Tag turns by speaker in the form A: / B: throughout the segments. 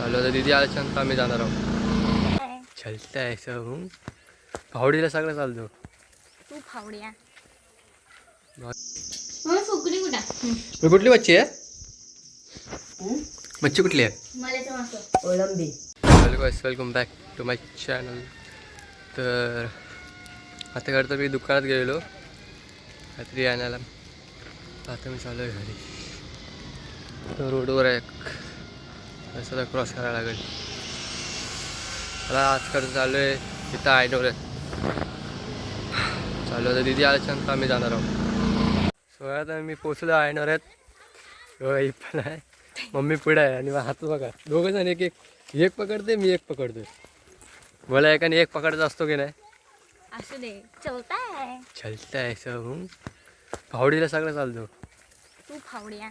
A: चालू आता दीदी आल्याच्यानंतर आम्ही जाणार आहोत. चलता आहे सब फावडीला सगळं चालतो.
B: तू फावड्या
A: कुठली मच्छी आहे? मच्छी कुठली आहे? Welcome back to my channel. तर आता करता मी दुकानात गेलेलो काहीतरी आणायला. आता मी चालू आहे घरी. तर रोडवर आहे रस्ता क्रॉस करायला लागेल मला. आज खरं चालू आहे इथं आयनोर चालू आता दीदी आल्याच्यानंतर आम्ही जाणार आहोत. सो आता मी पोचलो आयनोर आहेत. पण आहे मम्मी पुढे आहे आणि हात बघा दोघं जण एक पकडते मी एक पकडतोय. मला एकाने एक पकडायचा असतो की नाही.
B: असू दे
A: चलताय सब फावडीला सगळं चालतो.
B: तू फावड्या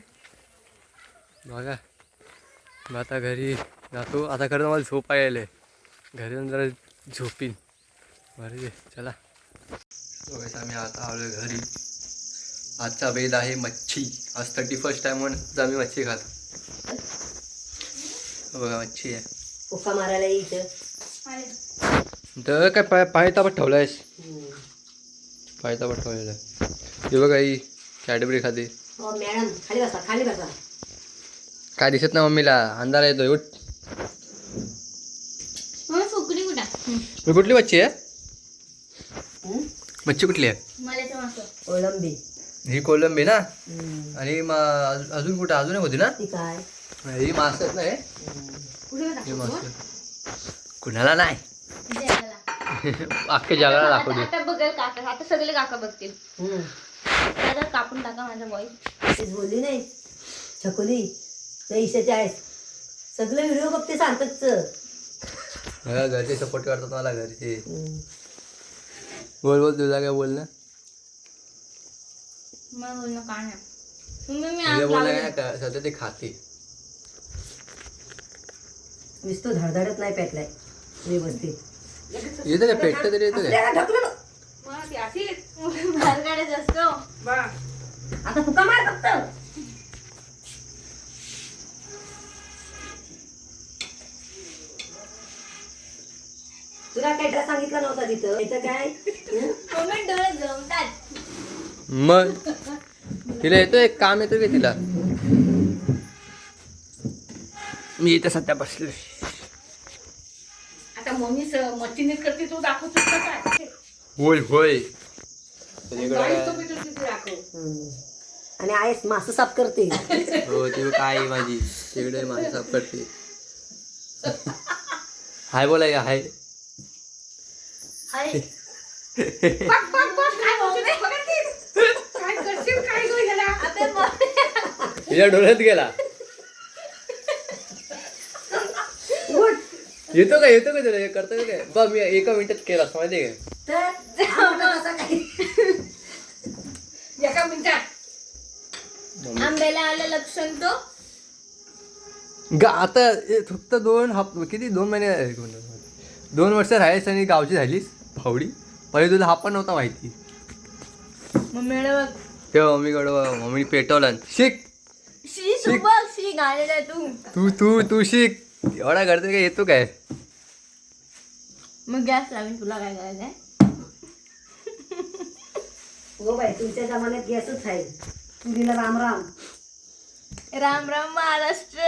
A: बघा मग आता घरी जातो. आता खरं मला झोपा यायला आहे. घरी जाऊन जरा झोपीन. बरं चला. बघा आम्ही आता आलो घरी. आजचा बेद आहे मच्छी. आज 31st आहे म्हणून आम्ही मच्छी खातो. बघा मच्छी आहे.
C: उफा मारायला इथं
A: तर काय पाय तापत ठेवला आहेस. पाय तापत ठेवलेला आहे. हे बघा ही कॅडबरी खाते.
C: हो मॅडम खाली बसा खाली बसा.
A: काय दिसत ना मम्मीला. अंधार येतोय. उठ.
B: फुकडी कुठं
A: कुठली मच्छी आहे? मच्छी कुठली आहे?
C: कोळंबी.
A: ही कोलंबी ना. आणि अजून कुठं अजून एक होती ना.
C: ती काय
A: ही मास आहेत ना. हे मास कुणाला नाही अख्ख्या जगाला दाखवते.
B: आता बघेल काका. आता सगळे काका बघतील. आता कापून टाका माझा बॉय.
C: तेच बोलली नाही छकुली त्या ईशाची आहेस. सगळे व्हिडिओ बघते सांगतच.
A: घरचे सपोर्ट करतात मला. घरचे बोल तुझा काय बोल ना.
B: मला बोलणं का नाही.
A: तुझ्या बोलणं काय का सध्या ते खाते.
C: नुसतं धडधडत नाही पेटलाय व्यवस्थित.
A: येतं काय पेटतं तरी येतं काय.
C: आता फुका मार फक्त. तुला काय सांगितलं नव्हता तिथं इथं काय
B: डोळे जमतात.
A: मग तिला येतो एक काम येतो की तिला. मी इथं सध्या बसलो.
B: आता मम्मी मच्छी नीट करते तू दाखवतो काय.
A: होय
C: आणि आयस मासं साफ करते.
A: हो ती काय माझी तिकडे माझी साफ करते. हाय बोलाय का हाय. तिच्या डोळ्यात गेला. येतो का तुला करतो काय. बघ मी एका मिनिटात केला माहिती आहे
B: एका मिनिटात आंब्याला आलं लक्षण तो.
A: आता फक्त 2 महिने 2 वर्ष राहायस आणि गावची झालीस फावडी. पहिले तुला हा पण नव्हता माहिती. तेव्हा मम्मी पेटवला. शिक तू शिक. एवढा करते काय येतो काय.
B: मग गॅस लावीन. तुला काय करायचंय.
C: हो बाई तुमच्या जमान्यात गॅसच आहे. तुला राम राम.
B: राम राम महाराष्ट्र.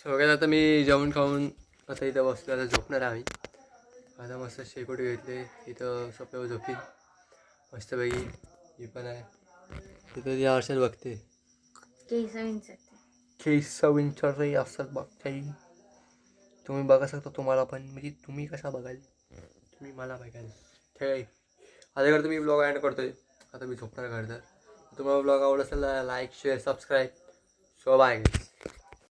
A: सगळ्यात आता मी जेवण खाऊन आता इथं बसलो. आता झोपणार आम्ही. आता मस्त शेकोटी घेतले इथं सोप्यावर झोपीन मस्तपैकी. ही पण आहे तिथं या वर्षात बघते. केसविंचर असतात बघताय तुम्ही. बघा शकता तुम्हाला पण म्हणजे तुम्ही कसा बघाल. तुम्ही मला बघाल. ठीक. आता करतो मी ब्लॉग एंड करतोय. आता मी झोपणार करता. तुम्हाला ब्लॉग आवडत असेल like share subscribe. So bye.